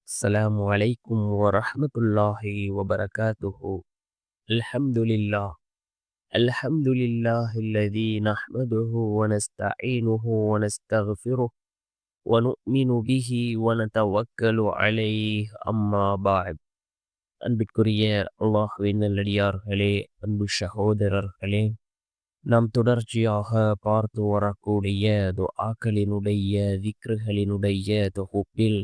السلام عليكم ورحمة الله وبركاته. الحمد لله. الحمد لله الذي نحمده ونستعينه ونستغفره ونؤمن به ونتوكل عليه. أما بعد. அன்பிற்குரிய அல்லாஹ்வின் நல்லடியார்களே, அன்பு சகோதரர்களே, நாம் தொடர்ச்சியாக பார்த்து வரக்கூடிய துஆக்களினுடைய திக்ருகளினுடைய தொகுப்பில்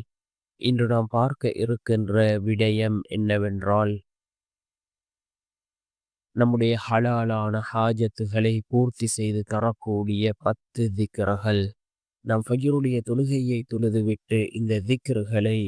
இன்று நாம் பார்க்க இருக்கின்ற விடயம் என்னவென்றால், நம்முடைய ஹலாலான ஹாஜத்துகளை பூர்த்தி செய்து தரக்கூடிய 10 திக்ருகள். நாம் ஃபஜ்ருடைய தொழுகையை தொழுதுவிட்டு இந்த திக்ருகளை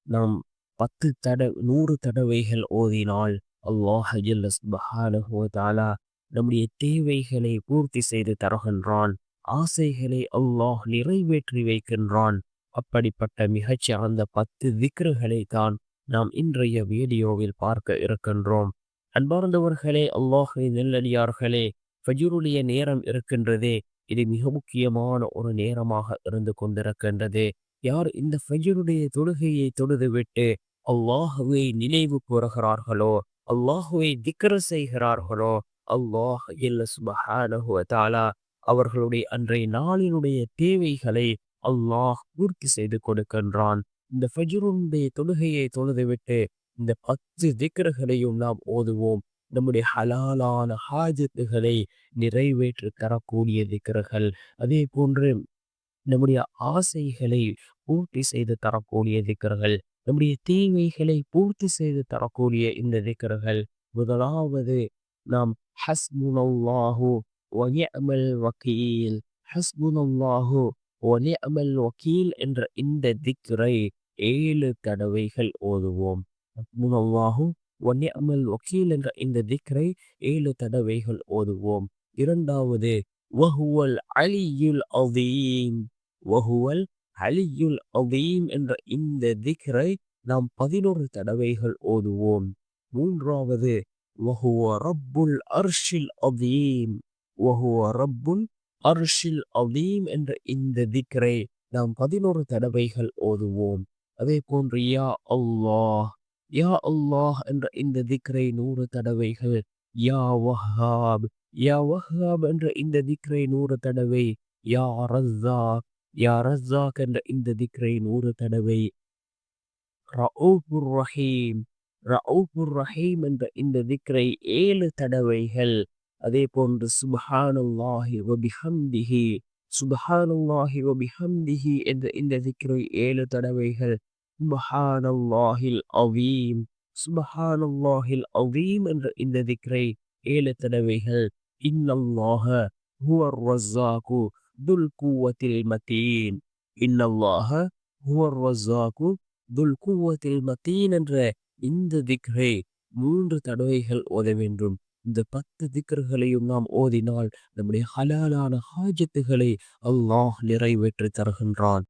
நாம் 100 தடவைகள் ஓதினால் அல்லாஹ் ஜல்ல சுப்ஹானஹு வ தஆலா நம்முடைய தேவைகளை பூர்த்தி செய்து தருகின்றான். ஆசைகளை அல்லாஹ் நிறைவேற்றி வைக்கின்றான். அப்படிப்பட்ட மிகச்சிறந்த 10 திக்ருகளை தான் நாம் இன்றைய வீடியோவில் பார்க்க இருக்கின்றோம். அன்பார்ந்தவர்களே, அல்லாஹ்வின் நல்லடியார்களே, ஃபஜ்ருடைய நேரம் இருக்கின்றதே, இது மிக முக்கியமான ஒரு நேரமாக இருந்து கொண்டிருக்கின்றது. யார் இந்த ஃபஜ்ருடைய தொழுகையை தொழுதுவிட்டு அல்லாஹ்வை நினைவு கூறுகிறார்களோ, அல்லாஹ்வை திக்ர் செய்கிறார்களோ, அல்லாஹ் ஜல்ல சுப்ஹானஹு வ தஆலா அவர்களுடைய அன்றைய நாளினுடைய தேவைகளை அல்லாஹ் பூர்த்தி செய்து கொடுக்கின்றான். இந்த ஃபஜ்ருடைய தொழுகையை தொழுதுவிட்டு இந்த 10 திக்ருகளையும் நாம் ஓதுவோம். நம்முடைய ஹலாலான ஹாஜத்துகளை நிறைவேற்றி தரக்கூடிய திக்ருகள். அதே போன்று நம்முடைய ஆசைகளை பூர்த்தி செய்து தரக்கூடிய திக்ருகள். நம்முடைய தேவைகளை பூர்த்தி செய்து தரக்கூடிய இந்த திக்ருகள். முதலாவது, நாம் ஹஸ்புனல்லாஹு வ நிஅமல் வக்கீல், ஹஸ்புனல்லாஹு வ நிஅமல் வக்கீல் என்ற இந்த திக்ரை 7 தடவைகள் ஓதுவோம். ஹஸ்புனல்லாஹு வ நிஅமல் வக்கீல் என்ற இந்த திக்ரை 7 தடவைகள் ஓதுவோம். இரண்டாவது, வஹுவல் அலியுல் அதீம், வஹுவல் அலியுல் அதீம் என்ற இந்த திக்ரை நாம் 11 தடவைகள் ஓதுவோம். மூன்றாவது, வஹுவ ரப்புல் அர்ஷில் அதீம், வஹுவ ரப்புல் அர்ஷில் அதீம் என்ற இந்த திக்ரை நாம் 11 தடவைகள் ஓதுவோம். அதே போன்று யா அல்லாஹ், யா அல்லாஹ் என்ற இந்த திக்ரை 100 தடவைகள். யா வஹாப், யா வஹாப் என்ற இந்த திக்ரை 100 தடவை. யா ரஸாக், யா ரஸாக் என்ற இந்த திக்ரை 100 தடவை. ரഊஃபுர் ரஹீம், ரഊஃபுர் ரஹீம் என்ற இந்த திக்ரை 7 தடவைகள். அதே போன்று சுப்ஹானல்லாஹி வ பிஹம்திஹி, சுப்ஹானல்லாஹி வ பிஹம்திஹி என்ற இந்த திக்ரை 7 தடவைகள். சுப்ஹானல்லாஹில் அதீம், சுப்ஹானல்லாஹில் அதீம் என்ற இந்த திக்ரை 7 தடவைகள். இன்னல்லாஹ ஹுவர் ரஸாகு துல் குவத்தில் மதீன், இன்னல்லாஹ ஹுவர் ரஸாகு துல் குவத்தில் மதீன் என்ற இந்த திக்ரை 3 தடவைகள் ஓத வேண்டும். இந்த 10 திக்ருகளையும் நாம் ஓதினால் நம்முடைய ஹலாலான ஹாஜத்துகளை அல்லாஹ் நிறைவேற்றி தருகின்றான்.